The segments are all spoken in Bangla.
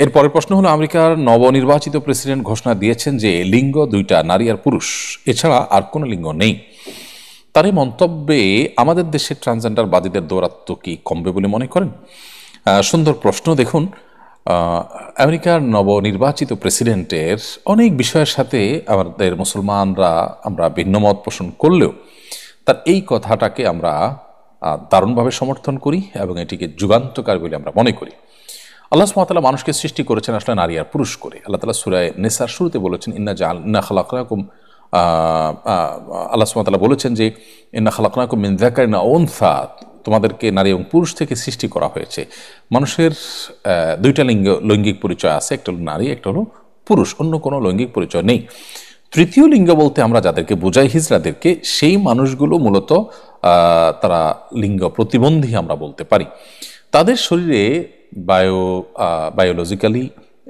এর পরের প্রশ্ন হলো, আমেরিকার নবনির্বাচিত প্রেসিডেন্ট ঘোষণা দিয়েছেন যে লিঙ্গ দুইটা, নারী আর পুরুষ, এছাড়া আর কোনো লিঙ্গ নেই। তার এই মন্তব্যে আমাদের দেশের ট্রান্সজেন্ডার বাদীদের দৌরাত্ম্য কি কমবে বলে মনে করেন? সুন্দর প্রশ্ন। দেখুন, আমেরিকার নবনির্বাচিত প্রেসিডেন্টের অনেক বিষয়ের সাথে আমাদের মুসলমানরা আমরা ভিন্নমত পোষণ করলেও তার এই কথাটাকে আমরা দারুণভাবে সমর্থন করি এবং এটিকে যুগান্তকার বলে আমরা মনে করি। আল্লাহ সুবহানাহু ওয়া তাআলা মানুষকে সৃষ্টি করেছেন আসলে নারী আর পুরুষ করে। আল্লাহ তাআলা সূরা নিসার শুরুতে বলেছেন, ইন্না খালাকনাকুম, আল্লাহ সুবহানাহু ওয়া তাআলা বলেছেন যে ইন্না খালাকনাকুম মিন যাকারিন ওয়া উনসা, তোমাদেরকে নারী এবং পুরুষ থেকে সৃষ্টি করা হয়েছে। মানুষের দুইটা লৈঙ্গিক পরিচয় আছে, একটা হলো নারী, একটা হলো পুরুষ, অন্য কোনো লৈঙ্গিক পরিচয় নেই। তৃতীয় লিঙ্গ বলতে আমরা যাদেরকে বোঝাই, হিজড়াদেরকে, সেই মানুষগুলো মূলত তারা লিঙ্গ প্রতিবন্ধী আমরা বলতে পারি। তাদের শরীরে বায়োলজিক্যালি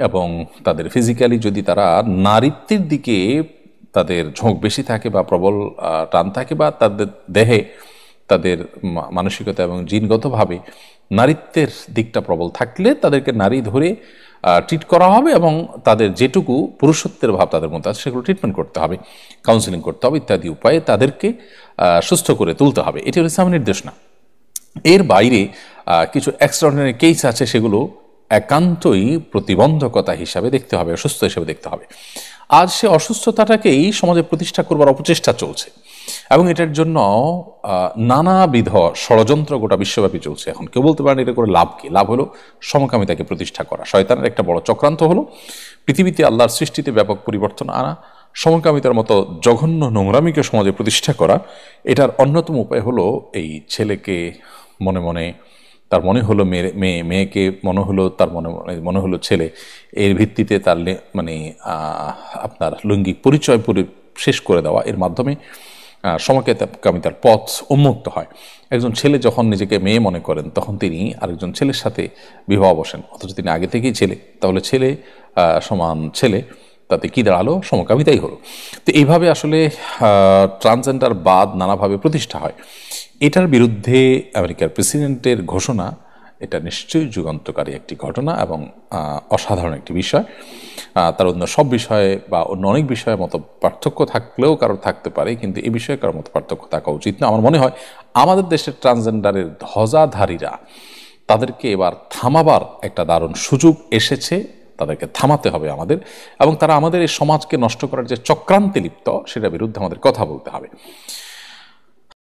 এবং তাদের ফিজিক্যালি যদি তারা নারীত্বের দিকে তাদের ঝোঁক বেশি থাকে বা প্রবল টান থাকে, বা তাদের দেহে তাদের মানসিকতা এবং জিনগতভাবে নারীত্বের দিকটা প্রবল থাকলে তাদেরকে নারী ধরে ট্রিট করা হবে এবং তাদের যেটুকু পুরুষত্বের ভাব তাদের মধ্যে আছে সেগুলো ট্রিটমেন্ট করতে হবে, কাউন্সিলিং করতে হবে, ইত্যাদি উপায়ে তাদেরকে সুস্থ করে তুলতে হবে। এটি হলো ইসলামের নির্দেশনা। এর বাইরে কিছু এক্সট্রাঅর্ডিনারি কেস আছে, সেগুলো একান্তই প্রতিবন্ধকতা হিসাবে দেখতে হবে, অসুস্থ হিসেবে দেখতে হবে। আজ সে অসুস্থতাটাকেই সমাজে প্রতিষ্ঠা করবার অপচেষ্টা চলছে এবং এটার জন্য নানাবিধ ষড়যন্ত্র গোটা বিশ্বব্যাপী চলছে। এখন কেউ বলতে পারেন এটা করে লাভ কি? লাভ হলো সমকামিতাকে প্রতিষ্ঠা করা। শয়তানের একটা বড় চক্রান্ত হলো পৃথিবীতে আল্লাহর সৃষ্টিতে ব্যাপক পরিবর্তন আনা, সমকামিতার মতো জঘন্য নোংরামিকে সমাজে প্রতিষ্ঠা করা। এটার অন্যতম উপায় হলো এই ছেলেকে মনে মনে তার মনে হলো মেয়ে, মেয়েকে মনে হলো তার মনে হলো ছেলে, এর ভিত্তিতে তার আপনার লৈঙ্গিক পরিচয় শেষ করে দেওয়া। এর মাধ্যমে সমকামিতার পথ উন্মুক্ত হয়। একজন ছেলে যখন নিজেকে মেয়ে মনে করেন তখন তিনি আরেকজন ছেলের সাথে বিবাহ বসেন, অথচ তিনি আগে থেকেই ছেলে। তাহলে ছেলে সমান ছেলে, তাতে কি দাঁড়ালো? সমকামিতাই হলো। তো এইভাবে আসলে ট্রান্সজেন্ডার বাদ নানাভাবে প্রতিষ্ঠা হয়। এটার বিরুদ্ধে আমেরিকার প্রেসিডেন্টের ঘোষণা, এটা নিশ্চয়ই যুগান্তকারী একটি ঘটনা এবং অসাধারণ একটি বিষয়। তার অন্য সব বিষয়ে বা অন্য অনেক বিষয়ের মতো পার্থক্য থাকলেও কারোর থাকতে পারে, কিন্তু এই বিষয়ে কারোর মতো পার্থক্য থাকা উচিত না। আমার মনে হয় আমাদের দেশের ট্রান্সজেন্ডারের ধ্বজাধারীরা, তাদেরকে এবার থামাবার একটা দারুণ সুযোগ এসেছে। তাদেরকে থামাতে হবে আমাদের, এবং তারা আমাদের এই সমাজকে নষ্ট করার যে চক্রান্তে লিপ্ত, সেটার বিরুদ্ধে আমাদের কথা বলতে হবে।